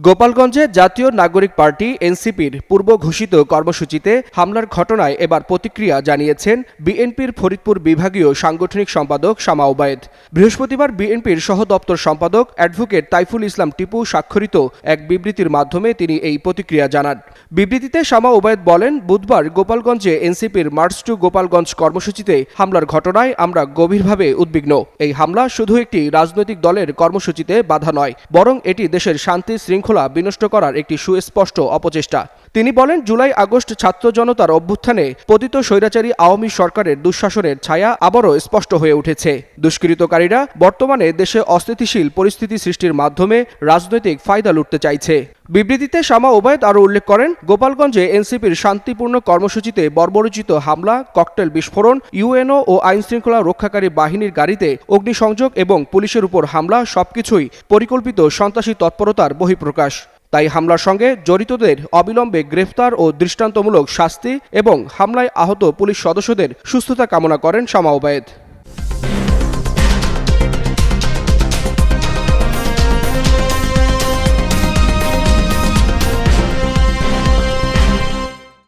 গোপালগঞ্জে জাতীয় নাগরিক পার্টি এনসিপির পূর্ব ঘোষিত কর্মসূচিতে হামলার ঘটনায় এবার প্রতিক্রিয়া জানিয়েছেন বিএনপির ফরিদপুর বিভাগীয় সাংগঠনিক সম্পাদক শামা ওবায়েদ। বৃহস্পতিবার বিএনপির সহ দপ্তর সম্পাদক অ্যাডভোকেট তাইফুল ইসলাম টিপু স্বাক্ষরিত এক বিবৃতির মাধ্যমে তিনি এই প্রতিক্রিয়া জানান। বিবৃতিতে শামা ওবায়েদ বলেন, বুধবার গোপালগঞ্জে এনসিপির মার্চ টু গোপালগঞ্জ কর্মসূচিতে হামলার ঘটনায় আমরা গভীরভাবে উদ্বিগ্ন। এই হামলা শুধু একটি রাজনৈতিক দলের কর্মসূচিতে বাধা নয়, বরং এটি দেশের শান্তি শৃঙ্খলা বিনষ্ট করার একটি সুস্পষ্ট অপচেষ্টা। তিনি বলেন, জুলাই আগস্ট ছাত্র জনতার অভ্যুত্থানে পতিত স্বৈরাচারী আওয়ামী সরকারের দুঃশাসনের ছায়া আবারও স্পষ্ট হয়ে উঠেছে। দুষ্কৃতকারীরা বর্তমানে দেশে অস্থিতিশীল পরিস্থিতি সৃষ্টির মাধ্যমে রাজনৈতিক ফায়দা লুটতে চাইছে। বিবৃতিতে শামা ওবায়েদ আরও উল্লেখ করেন, গোপালগঞ্জে এনসিপির শান্তিপূর্ণ কর্মসূচিতে বর্বরোচিত হামলা, ককটেল বিস্ফোরণ, ইউএনও ও আইনশৃঙ্খলা রক্ষাকারী বাহিনীর গাড়িতে অগ্নিসংযোগ এবং পুলিশের উপর হামলা সবকিছুই পরিকল্পিত সন্ত্রাসী তৎপরতার বহিঃপ্রকাশ। তাই হামলার সঙ্গে জড়িতদের অবিলম্বে গ্রেফতার ও দৃষ্টান্তমূলক শাস্তি এবং হামলায় আহত পুলিশ সদস্যদের সুস্থতা কামনা করেন শামা ওবায়েদ।